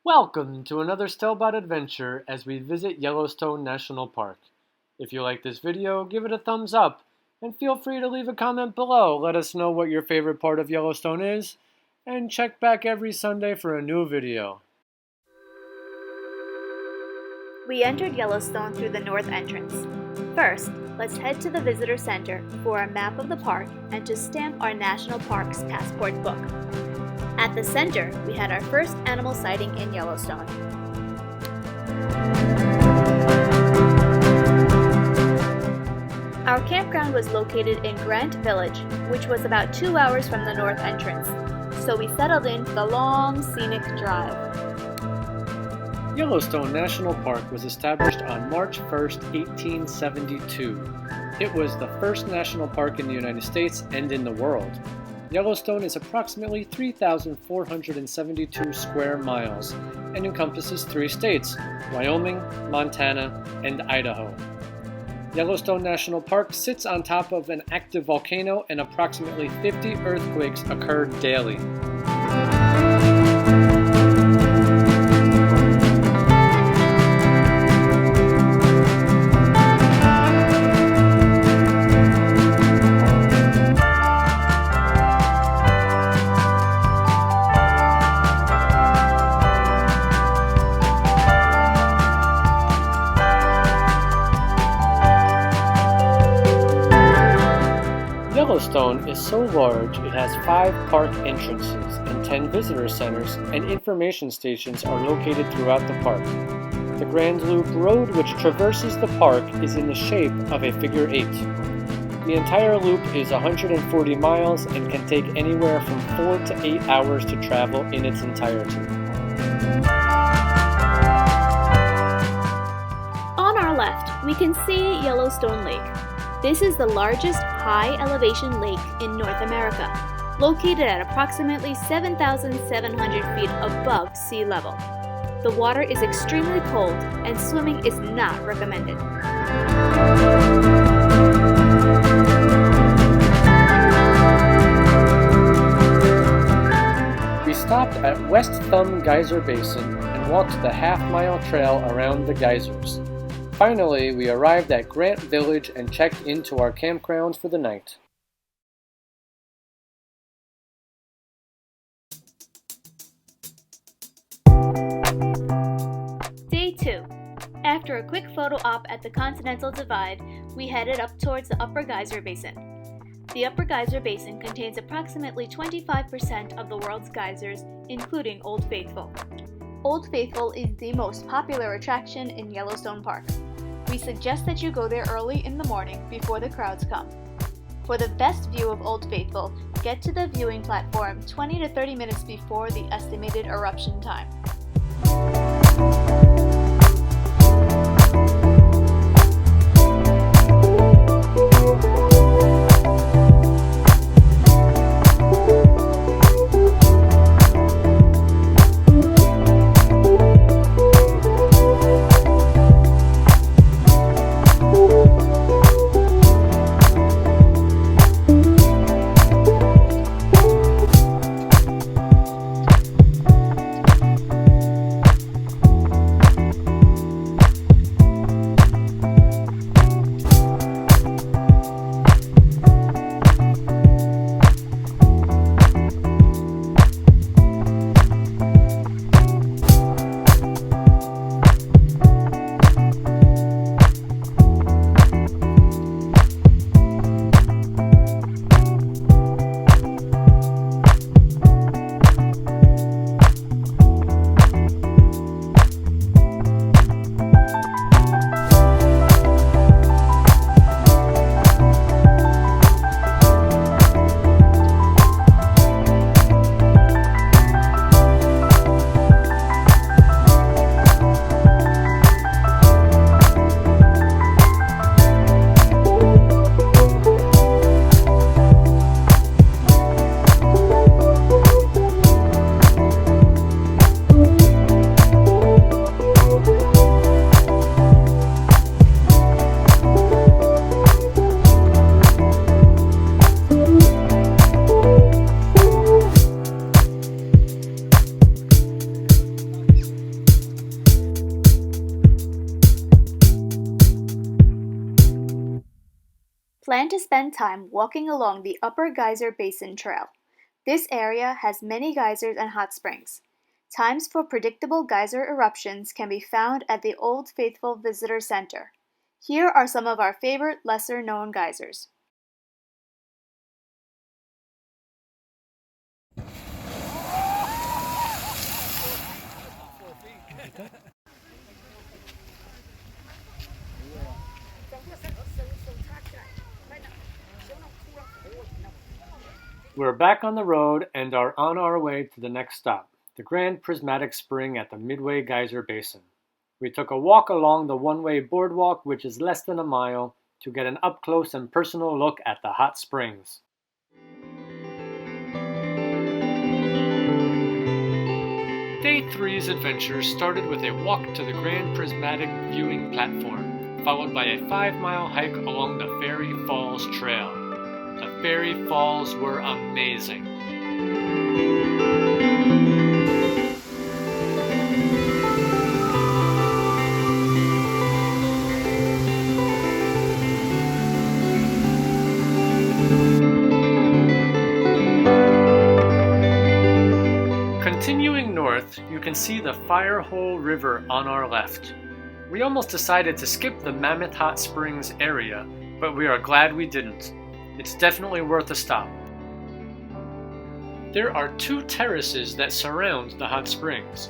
Welcome to another Stelbot adventure as we visit Yellowstone National Park. If you like this video, give it a thumbs up, and feel free to leave a comment below. Let us know what your favorite part of Yellowstone is, and check back every Sunday for a new video. We entered Yellowstone through the north entrance. First, let's head to the visitor center for a map of the park and to stamp our National Parks Passport book. At the center, we had our first animal sighting in Yellowstone. Our campground was located in Grant Village, which was about 2 hours from the north entrance, so we settled in for the long, scenic drive. Yellowstone National Park was established on March 1st, 1872. It was the first national park in the United States and in the world. Yellowstone is approximately 3,472 square miles and encompasses 3 states, Wyoming, Montana, and Idaho. Yellowstone National Park sits on top of an active volcano and approximately 50 earthquakes occur daily. Yellowstone is so large it has 5 park entrances and 10 visitor centers, and information stations are located throughout the park. The Grand Loop Road, which traverses the park, is in the shape of a figure 8. The entire loop is 140 miles and can take anywhere from 4 to 8 hours to travel in its entirety. On our left, we can see Yellowstone Lake. This is the largest high-elevation lake in North America, located at approximately 7,700 feet above sea level. The water is extremely cold, and swimming is not recommended. We stopped at West Thumb Geyser Basin and walked the half-mile trail around the geysers. Finally, we arrived at Grant Village and checked into our campground for the night. Day 2. After a quick photo op at the Continental Divide, we headed up towards the Upper Geyser Basin. The Upper Geyser Basin contains approximately 25% of the world's geysers, including Old Faithful. Old Faithful is the most popular attraction in Yellowstone Park. We suggest that you go there early in the morning before the crowds come. For the best view of Old Faithful, get to the viewing platform 20 to 30 minutes before the estimated eruption time. Plan to spend time walking along the Upper Geyser Basin Trail. This area has many geysers and hot springs. Times for predictable geyser eruptions can be found at the Old Faithful Visitor Center. Here are some of our favorite lesser-known geysers. We're back on the road and are on our way to the next stop, the Grand Prismatic Spring at the Midway Geyser Basin. We took a walk along the one-way boardwalk, which is less than a mile, to get an up-close and personal look at the hot springs. Day 3's adventure started with a walk to the Grand Prismatic viewing platform, followed by a 5-mile hike along the Ferry Falls Trail. The Ferry Falls were amazing. Continuing north, you can see the Firehole River on our left. We almost decided to skip the Mammoth Hot Springs area, but we are glad we didn't. It's definitely worth a stop. There are 2 terraces that surround the hot springs.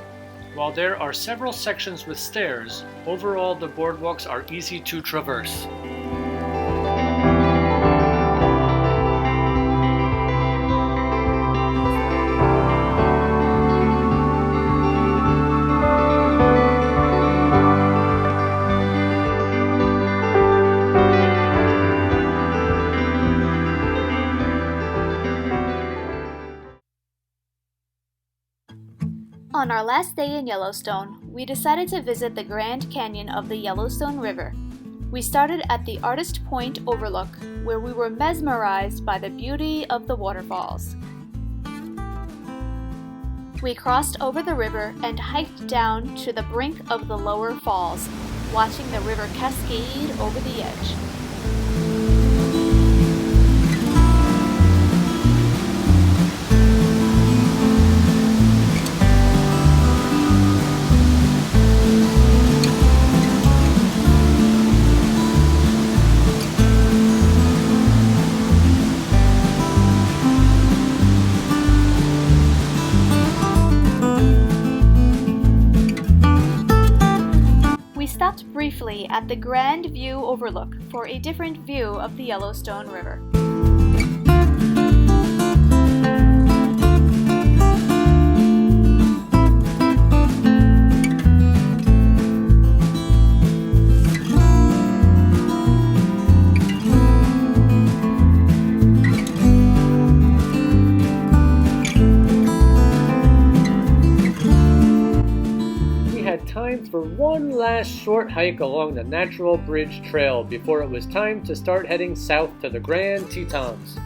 While there are several sections with stairs, overall the boardwalks are easy to traverse. On our last day in Yellowstone, we decided to visit the Grand Canyon of the Yellowstone River. We started at the Artist Point Overlook, where we were mesmerized by the beauty of the waterfalls. We crossed over the river and hiked down to the brink of the lower falls, watching the river cascade over the edge. Stopped briefly at the Grand View Overlook for a different view of the Yellowstone River. Time for one last short hike along the Natural Bridge Trail before it was time to start heading south to the Grand Tetons.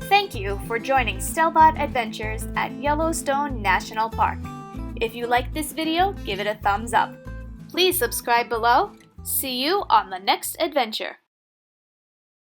Thank you for joining Stelbot Adventures at Yellowstone National Park. If you liked this video, give it a thumbs up. Please subscribe below. See you on the next adventure.